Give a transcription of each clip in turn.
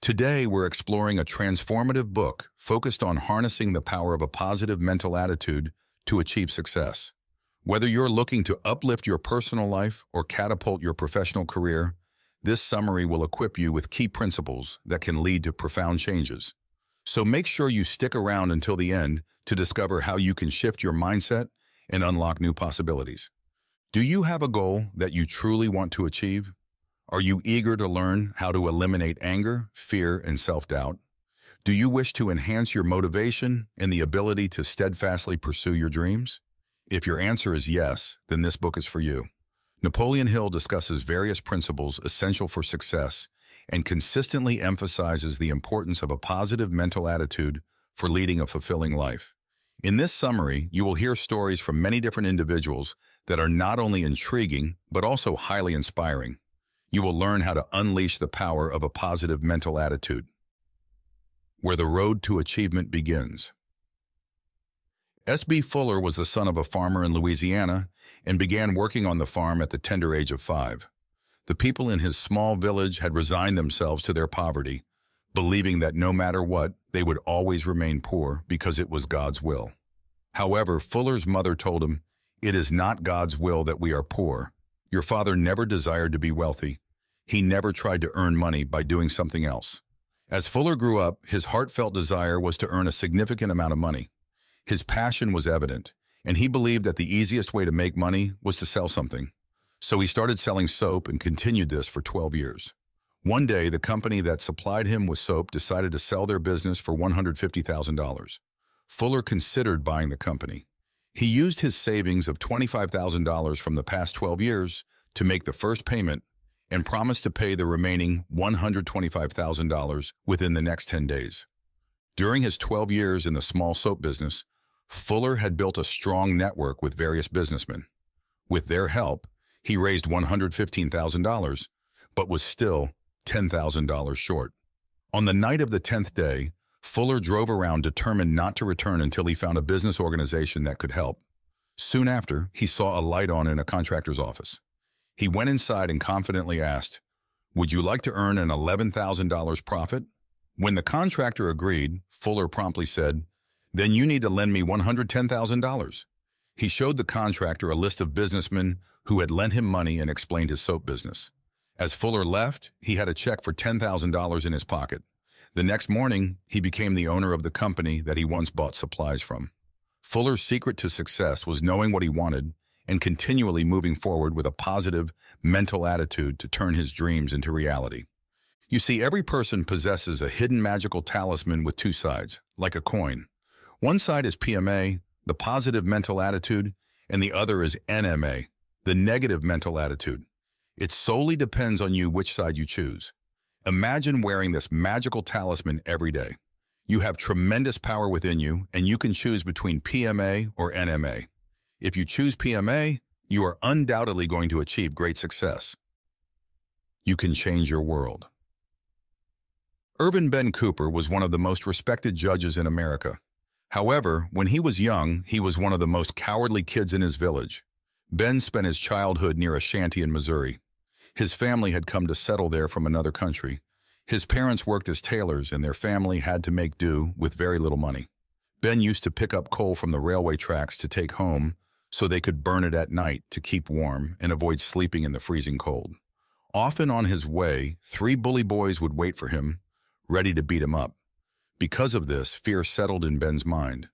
Today, we're exploring a transformative book focused on harnessing the power of a positive mental attitude to achieve success. Whether you're looking to uplift your personal life or catapult your professional career, this summary will equip you with key principles that can lead to profound changes. So make sure you stick around until the end to discover how you can shift your mindset and unlock new possibilities. Do you have a goal that you truly want to achieve? Are you eager to learn how to eliminate anger, fear, and self-doubt? Do you wish to enhance your motivation and the ability to steadfastly pursue your dreams? If your answer is yes, then this book is for you. Napoleon Hill discusses various principles essential for success and consistently emphasizes the importance of a positive mental attitude for leading a fulfilling life. In this summary, you will hear stories from many different individuals that are not only intriguing, but also highly inspiring. You will learn how to unleash the power of a positive mental attitude. Where the road to achievement begins. S.B. Fuller was the son of a farmer in Louisiana and began working on the farm at the tender age of 5. The people in his small village had resigned themselves to their poverty, believing that no matter what, they would always remain poor because it was God's will. However, Fuller's mother told him, "It is not God's will that we are poor. Your father never desired to be wealthy. He never tried to earn money by doing something else." As Fuller grew up, his heartfelt desire was to earn a significant amount of money. His passion was evident, and he believed that the easiest way to make money was to sell something. So he started selling soap and continued this for 12 years. One day, the company that supplied him with soap decided to sell their business for $150,000. Fuller considered buying the company. He used his savings of $25,000 from the past 12 years to make the first payment and promised to pay the remaining $125,000 within the next 10 days. During his 12 years in the small soap business, Fuller had built a strong network with various businessmen. With their help, he raised $115,000, but was still $10,000 short. On the night of the 10th day, Fuller drove around determined not to return until he found a business organization that could help. Soon after, he saw a light on in a contractor's office. He went inside and confidently asked, "Would you like to earn an $11,000 profit?" When the contractor agreed, Fuller promptly said, "Then you need to lend me $110,000. He showed the contractor a list of businessmen who had lent him money and explained his soap business. As Fuller left, he had a check for $10,000 in his pocket. The next morning, he became the owner of the company that he once bought supplies from. Fuller's secret to success was knowing what he wanted and continually moving forward with a positive mental attitude to turn his dreams into reality. You see, every person possesses a hidden magical talisman with two sides, like a coin. One side is PMA, the positive mental attitude, and the other is NMA, the negative mental attitude. It solely depends on you which side you choose. Imagine wearing this magical talisman every day. You have tremendous power within you, and you can choose between PMA or NMA. If you choose PMA, you are undoubtedly going to achieve great success. You can change your world. Irvin Ben Cooper was one of the most respected judges in America. However, when he was young, he was one of the most cowardly kids in his village. Ben spent his childhood near a shanty in Missouri. His family had come to settle there from another country. His parents worked as tailors, and their family had to make do with very little money. Ben used to pick up coal from the railway tracks to take home so they could burn it at night to keep warm and avoid sleeping in the freezing cold. Often on his way, 3 bully boys would wait for him, ready to beat him up. Because of this, fear settled in Ben's mind.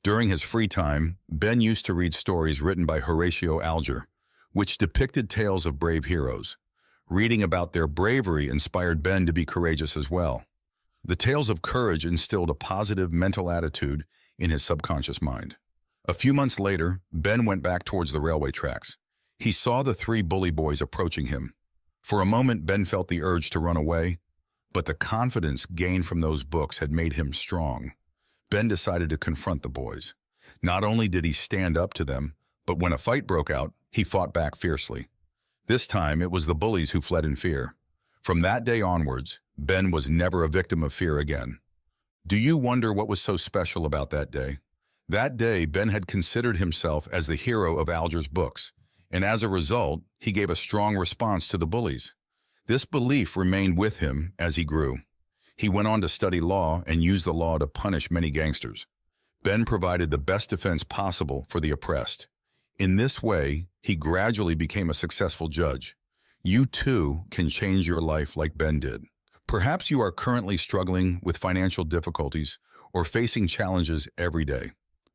During his free time, Ben used to read stories written by Horatio Alger, which depicted tales of brave heroes. Reading about their bravery inspired Ben to be courageous as well. The tales of courage instilled a positive mental attitude in his subconscious mind. A few months later, Ben went back towards the railway tracks. He saw the 3 bully boys approaching him. For a moment, Ben felt the urge to run away, but the confidence gained from those books had made him strong. Ben decided to confront the boys. Not only did he stand up to them, but when a fight broke out, he fought back fiercely. This time, it was the bullies who fled in fear. From that day onwards, Ben was never a victim of fear again. Do you wonder what was so special about that day? That day, Ben had considered himself as the hero of Alger's books, and as a result, he gave a strong response to the bullies. This belief remained with him as he grew. He went on to study law and used the law to punish many gangsters. Ben provided the best defense possible for the oppressed. In this way, he gradually became a successful judge. You too can change your life like Ben did. Perhaps you are currently struggling with financial difficulties or facing challenges every day.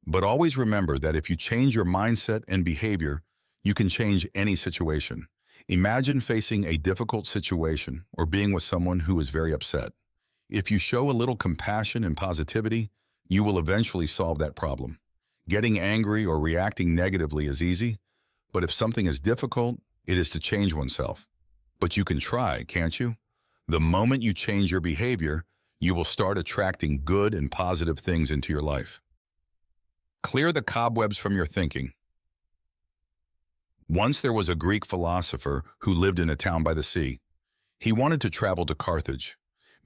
But always remember that if you change your mindset and behavior, you can change any situation. Imagine facing a difficult situation or being with someone who is very upset. If you show a little compassion and positivity, you will eventually solve that problem. Getting angry or reacting negatively is easy, but if something is difficult, it is to change oneself. But you can try, can't you? The moment you change your behavior, you will start attracting good and positive things into your life. Clear the cobwebs from your thinking. Once there was a Greek philosopher who lived in a town by the sea. He wanted to travel to Carthage.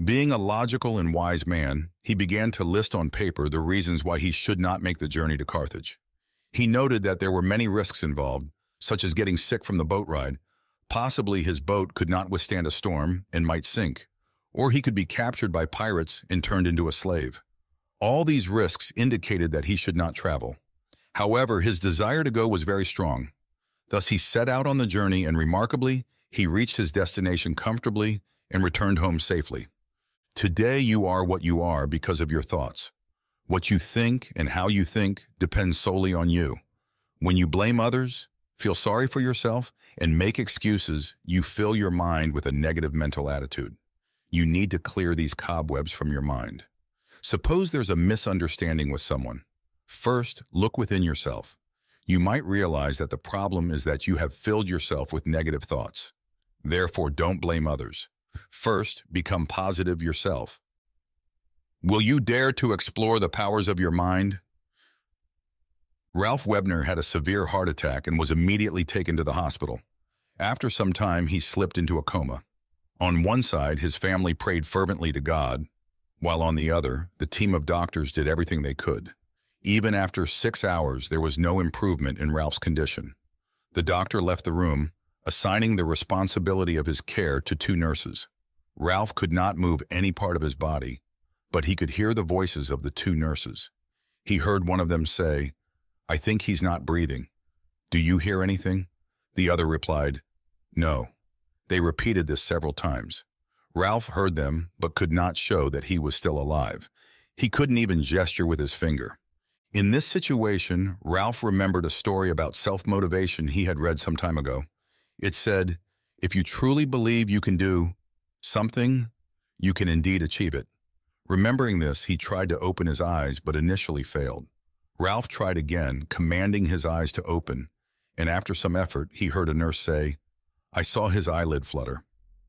Being a logical and wise man, he began to list on paper the reasons why he should not make the journey to Carthage. He noted that there were many risks involved, such as getting sick from the boat ride. Possibly his boat could not withstand a storm and might sink, or he could be captured by pirates and turned into a slave. All these risks indicated that he should not travel. However, his desire to go was very strong. Thus he set out on the journey and remarkably, he reached his destination comfortably and returned home safely. Today you are what you are because of your thoughts. What you think and how you think depends solely on you. When you blame others, feel sorry for yourself, and make excuses, you fill your mind with a negative mental attitude. You need to clear these cobwebs from your mind. Suppose there's a misunderstanding with someone. First, look within yourself. You might realize that the problem is that you have filled yourself with negative thoughts. Therefore, don't blame others. First, become positive yourself. Will you dare to explore the powers of your mind? Ralph Webner had a severe heart attack and was immediately taken to the hospital. After some time, he slipped into a coma. On one side, his family prayed fervently to God, while on the other, the team of doctors did everything they could. Even after 6 hours, there was no improvement in Ralph's condition. The doctor left the room, assigning the responsibility of his care to 2 nurses. Ralph could not move any part of his body, but he could hear the voices of the 2 nurses. He heard one of them say, "I think he's not breathing. Do you hear anything?" The other replied, "No." They repeated this several times. Ralph heard them, but could not show that he was still alive. He couldn't even gesture with his finger. In this situation, Ralph remembered a story about self-motivation he had read some time ago. It said, "If you truly believe you can do something, you can indeed achieve it." Remembering this, he tried to open his eyes, but initially failed. Ralph tried again, commanding his eyes to open, and after some effort, he heard a nurse say, "I saw his eyelid flutter.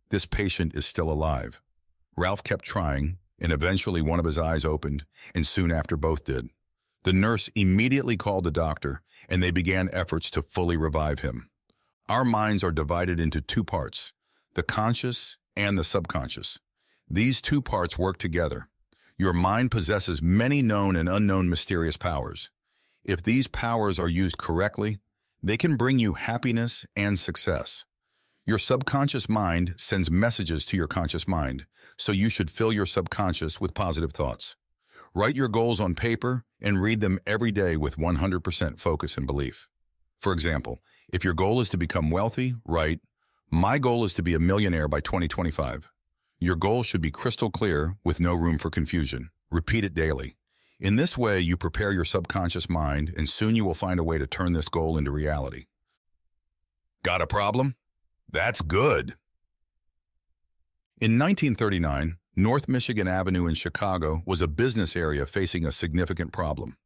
This patient is still alive." Ralph kept trying, and eventually one of his eyes opened, and soon after both did. The nurse immediately called the doctor, and they began efforts to fully revive him. Our minds are divided into 2 parts, the conscious and the subconscious. These 2 parts work together. Your mind possesses many known and unknown mysterious powers. If these powers are used correctly, they can bring you happiness and success. Your subconscious mind sends messages to your conscious mind, so you should fill your subconscious with positive thoughts. Write your goals on paper and read them every day with 100% focus and belief. For example, if your goal is to become wealthy, write, "My goal is to be a millionaire by 2025. Your goal should be crystal clear with no room for confusion. Repeat it daily. In this way, you prepare your subconscious mind, and soon you will find a way to turn this goal into reality. Got a problem? That's good. In 1939, North Michigan Avenue in Chicago was a business area facing a significant problem.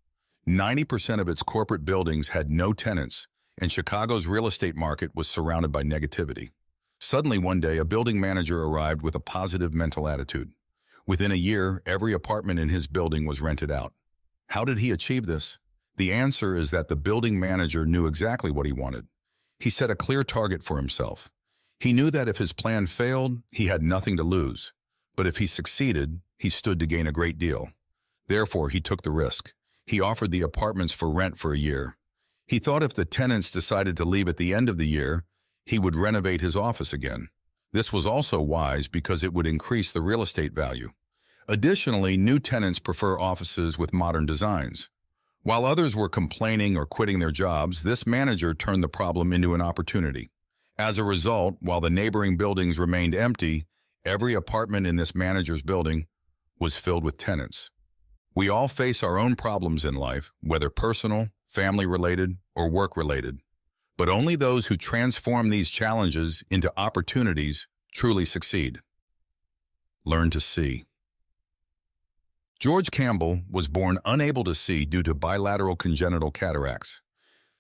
90% of its corporate buildings had no tenants, and Chicago's real estate market was surrounded by negativity. Suddenly one day, a building manager arrived with a positive mental attitude. Within a year, every apartment in his building was rented out. How did he achieve this? The answer is that the building manager knew exactly what he wanted. He set a clear target for himself. He knew that if his plan failed, he had nothing to lose. But if he succeeded, he stood to gain a great deal. Therefore, he took the risk. He offered the apartments for rent for a year. He thought if the tenants decided to leave at the end of the year, he would renovate his office again. This was also wise because it would increase the real estate value. Additionally, new tenants prefer offices with modern designs. While others were complaining or quitting their jobs, this manager turned the problem into an opportunity. As a result, while the neighboring buildings remained empty, every apartment in this manager's building was filled with tenants. We all face our own problems in life, whether personal, family-related, or work-related. But only those who transform these challenges into opportunities truly succeed. Learn to see. George Campbell was born unable to see due to bilateral congenital cataracts.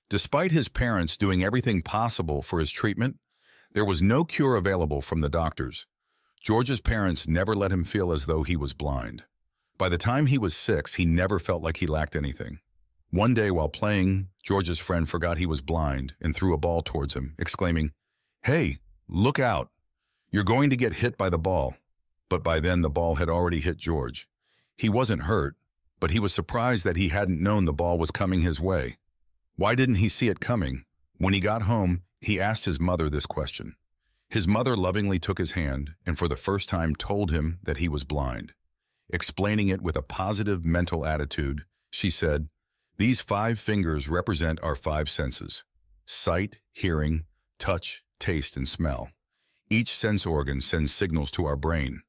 Despite his parents doing everything possible for his treatment, there was no cure available from the doctors. George's parents never let him feel as though he was blind. By the time he was 6, he never felt like he lacked anything. One day while playing, George's friend forgot he was blind and threw a ball towards him, exclaiming, "Hey, look out! You're going to get hit by the ball." But by then the ball had already hit George. He wasn't hurt, but he was surprised that he hadn't known the ball was coming his way. Why didn't he see it coming? When he got home, he asked his mother this question. His mother lovingly took his hand and for the first time told him that he was blind. Explaining it with a positive mental attitude, she said, "These 5 fingers represent our 5 senses: sight, hearing, touch, taste, and smell. Each sense organ sends signals to our brain."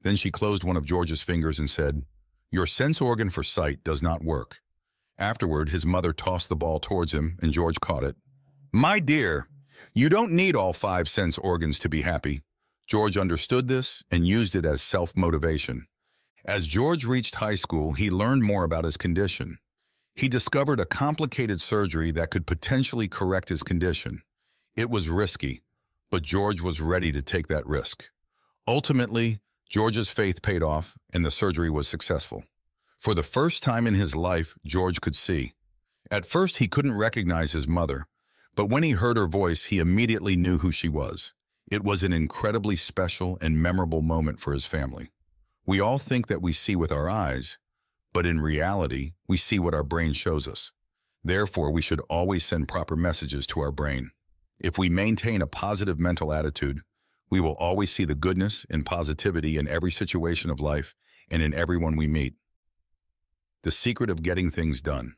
Then she closed one of George's fingers and said, "Your sense organ for sight does not work." Afterward, his mother tossed the ball towards him and George caught it. "My dear, you don't need all 5 sense organs to be happy." George understood this and used it as self-motivation. As George reached high school, he learned more about his condition. He discovered a complicated surgery that could potentially correct his condition. It was risky, but George was ready to take that risk. Ultimately, George's faith paid off and the surgery was successful. For the first time in his life, George could see. At first, he couldn't recognize his mother, but when he heard her voice, he immediately knew who she was. It was an incredibly special and memorable moment for his family. We all think that we see with our eyes, but in reality, we see what our brain shows us. Therefore, we should always send proper messages to our brain. If we maintain a positive mental attitude, we will always see the goodness and positivity in every situation of life and in everyone we meet. The secret of getting things done.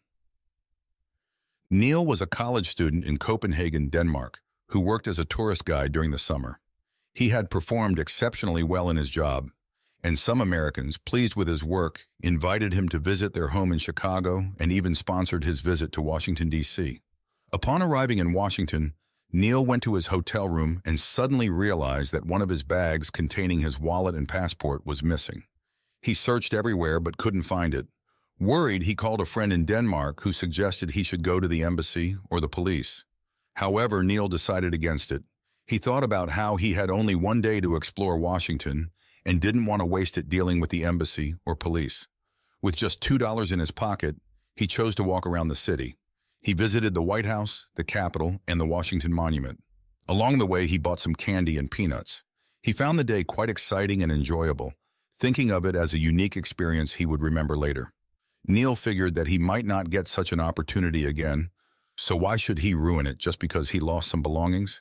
Neil was a college student in Copenhagen, Denmark, who worked as a tourist guide during the summer. He had performed exceptionally well in his job, and some Americans, pleased with his work, invited him to visit their home in Chicago and even sponsored his visit to Washington, D.C. Upon arriving in Washington, Neil went to his hotel room and suddenly realized that one of his bags containing his wallet and passport was missing. He searched everywhere but couldn't find it. Worried, he called a friend in Denmark who suggested he should go to the embassy or the police. However, Neil decided against it. He thought about how he had only one day to explore Washington and didn't want to waste it dealing with the embassy or police. With just $2 in his pocket, he chose to walk around the city. He visited the White House, the Capitol, and the Washington Monument. Along the way, he bought some candy and peanuts. He found the day quite exciting and enjoyable, thinking of it as a unique experience he would remember later. Neil figured that he might not get such an opportunity again, so why should he ruin it just because he lost some belongings?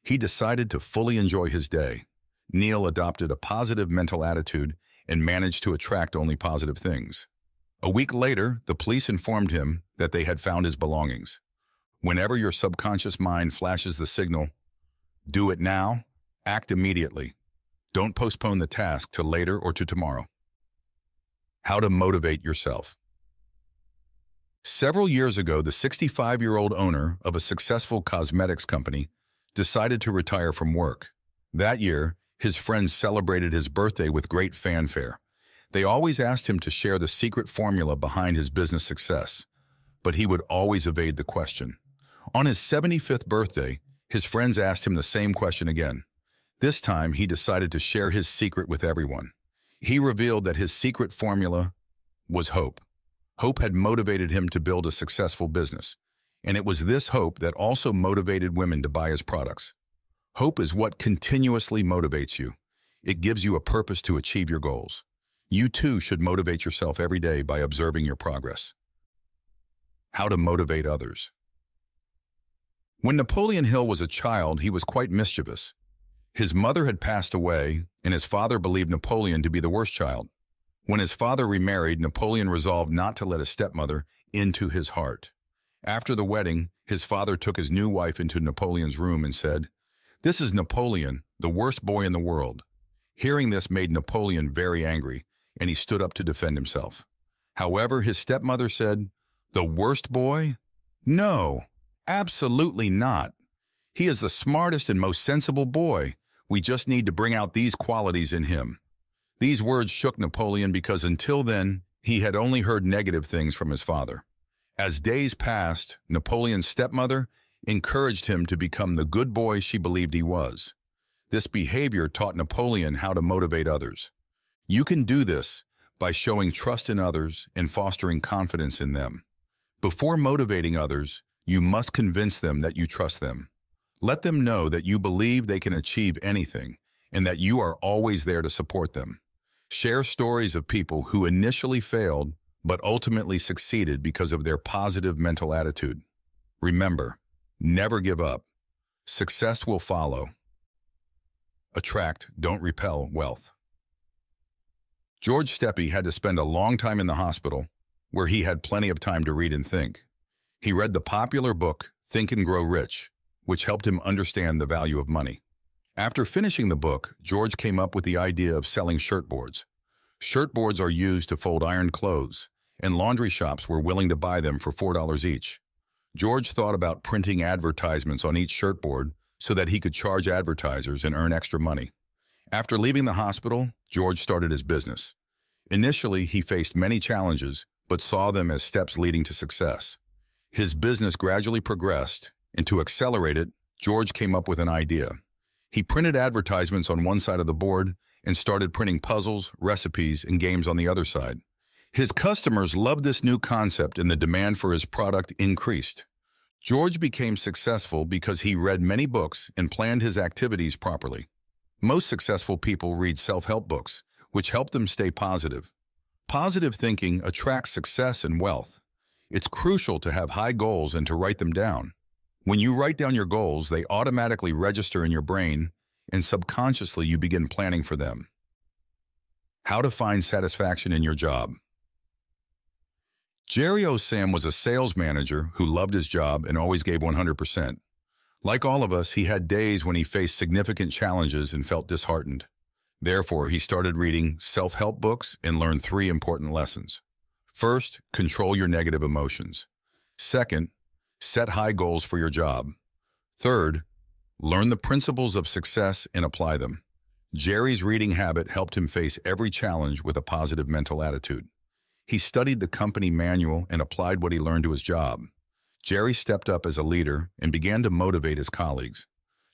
He decided to fully enjoy his day. Neil adopted a positive mental attitude and managed to attract only positive things. A week later, the police informed him that they had found his belongings. Whenever your subconscious mind flashes the signal, do it now, act immediately. Don't postpone the task to later or to tomorrow. How to motivate yourself. Several years ago, the 65-year-old owner of a successful cosmetics company decided to retire from work. That year, his friends celebrated his birthday with great fanfare. They always asked him to share the secret formula behind his business success, but he would always evade the question. On his 75th birthday, his friends asked him the same question again. This time, he decided to share his secret with everyone. He revealed that his secret formula was hope. Hope had motivated him to build a successful business, and it was this hope that also motivated women to buy his products. Hope is what continuously motivates you. It gives you a purpose to achieve your goals. You too should motivate yourself every day by observing your progress. How to motivate others. When Napoleon Hill was a child, he was quite mischievous. His mother had passed away, and his father believed Napoleon to be the worst child. When his father remarried, Napoleon resolved not to let his stepmother into his heart. After the wedding, his father took his new wife into Napoleon's room and said, "This is Napoleon, the worst boy in the world." Hearing this made Napoleon very angry, and he stood up to defend himself. However, his stepmother said, "The worst boy? No, absolutely not. He is the smartest and most sensible boy. We just need to bring out these qualities in him." These words shook Napoleon because until then, he had only heard negative things from his father. As days passed, Napoleon's stepmother encouraged him to become the good boy she believed he was. This behavior taught Napoleon how to motivate others. You can do this by showing trust in others and fostering confidence in them. Before motivating others, you must convince them that you trust them. Let them know that you believe they can achieve anything and that you are always there to support them. Share stories of people who initially failed but ultimately succeeded because of their positive mental attitude. Remember, never give up. Success will follow. Attract, don't repel wealth. George Steppe had to spend a long time in the hospital, where he had plenty of time to read and think. He read the popular book, Think and Grow Rich, which helped him understand the value of money. After finishing the book, George came up with the idea of selling shirtboards. Shirtboards are used to fold ironed clothes, and laundry shops were willing to buy them for $4 each. George thought about printing advertisements on each shirtboard so that he could charge advertisers and earn extra money. After leaving the hospital, George started his business. Initially, he faced many challenges, but saw them as steps leading to success. His business gradually progressed, and to accelerate it, George came up with an idea. He printed advertisements on one side of the board and started printing puzzles, recipes, and games on the other side. His customers loved this new concept and the demand for his product increased. George became successful because he read many books and planned his activities properly. Most successful people read self-help books, which help them stay positive. Positive thinking attracts success and wealth. It's crucial to have high goals and to write them down. When you write down your goals, they automatically register in your brain, and subconsciously you begin planning for them. How to find satisfaction in your job. Jerry Osam was a sales manager who loved his job and always gave 100%. Like all of us, he had days when he faced significant challenges and felt disheartened. Therefore, he started reading self-help books and learned 3 important lessons. First, control your negative emotions. Second, set high goals for your job. Third, learn the principles of success and apply them. Jerry's reading habit helped him face every challenge with a positive mental attitude. He studied the company manual and applied what he learned to his job. Jerry stepped up as a leader and began to motivate his colleagues.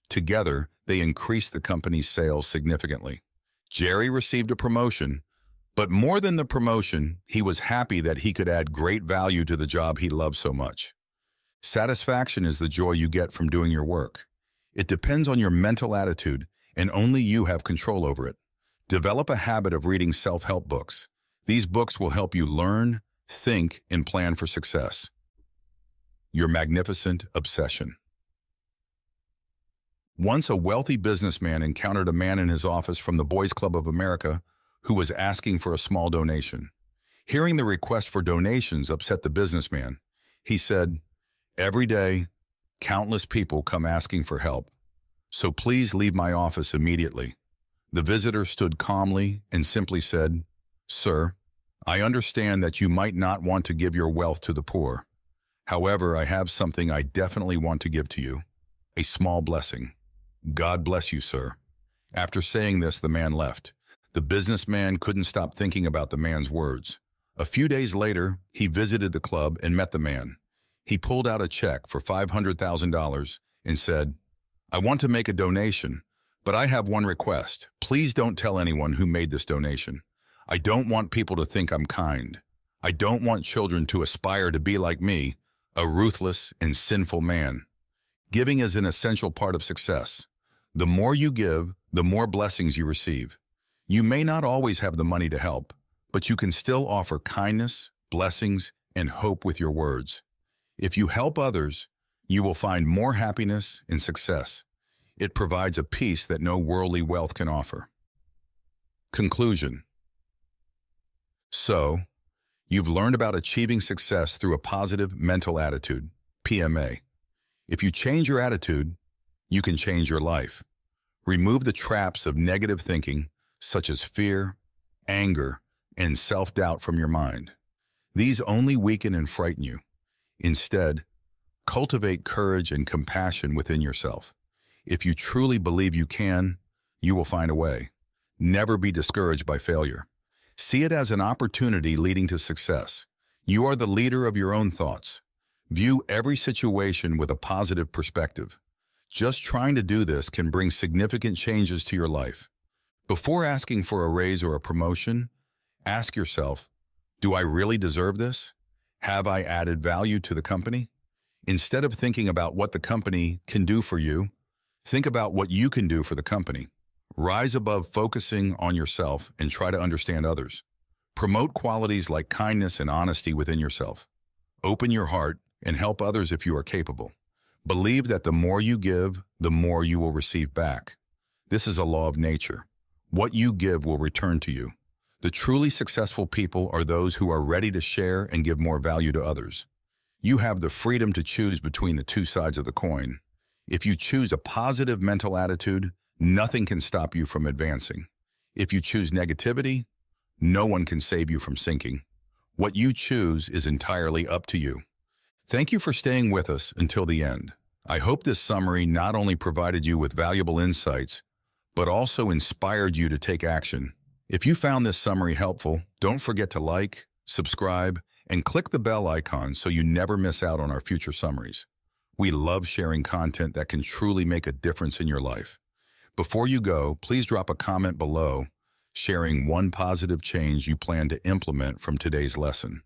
Together, they increased the company's sales significantly. Jerry received a promotion, but more than the promotion, he was happy that he could add great value to the job he loved so much. Satisfaction is the joy you get from doing your work. It depends on your mental attitude, and only you have control over it. Develop a habit of reading self-help books. These books will help you learn, think, and plan for success. Your magnificent obsession. Once a wealthy businessman encountered a man in his office from the Boys Club of America who was asking for a small donation. Hearing the request for donations upset the businessman. He said, "Every day, countless people come asking for help, so please leave my office immediately." The visitor stood calmly and simply said, "Sir, I understand that you might not want to give your wealth to the poor. However, I have something I definitely want to give to you, a small blessing. God bless you, sir." After saying this, the man left. The businessman couldn't stop thinking about the man's words. A few days later, he visited the club and met the man. He pulled out a check for $500,000 and said, "I want to make a donation, but I have one request. Please don't tell anyone who made this donation. I don't want people to think I'm kind. I don't want children to aspire to be like me, a ruthless and sinful man. Giving is an essential part of success. The more you give, the more blessings you receive. You may not always have the money to help, but you can still offer kindness, blessings, and hope with your words. If you help others, you will find more happiness and success. It provides a peace that no worldly wealth can offer." Conclusion. So, you've learned about achieving success through a positive mental attitude, PMA. If you change your attitude, you can change your life. Remove the traps of negative thinking, such as fear, anger, and self-doubt from your mind. These only weaken and frighten you. Instead, cultivate courage and compassion within yourself. If you truly believe you can, you will find a way. Never be discouraged by failure. See it as an opportunity leading to success. You are the leader of your own thoughts. View every situation with a positive perspective. Just trying to do this can bring significant changes to your life. Before asking for a raise or a promotion, ask yourself, do I really deserve this? Have I added value to the company? Instead of thinking about what the company can do for you, think about what you can do for the company. Rise above focusing on yourself and try to understand others. Promote qualities like kindness and honesty within yourself. Open your heart and help others if you are capable. Believe that the more you give, the more you will receive back. This is a law of nature. What you give will return to you. The truly successful people are those who are ready to share and give more value to others. You have the freedom to choose between the two sides of the coin. If you choose a positive mental attitude, nothing can stop you from advancing. If you choose negativity, no one can save you from sinking. What you choose is entirely up to you. Thank you for staying with us until the end. I hope this summary not only provided you with valuable insights, but also inspired you to take action. If you found this summary helpful, don't forget to like, subscribe, and click the bell icon so you never miss out on our future summaries. We love sharing content that can truly make a difference in your life. Before you go, please drop a comment below sharing one positive change you plan to implement from today's lesson.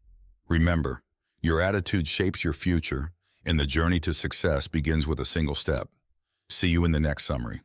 Remember, your attitude shapes your future, and the journey to success begins with a single step. See you in the next summary.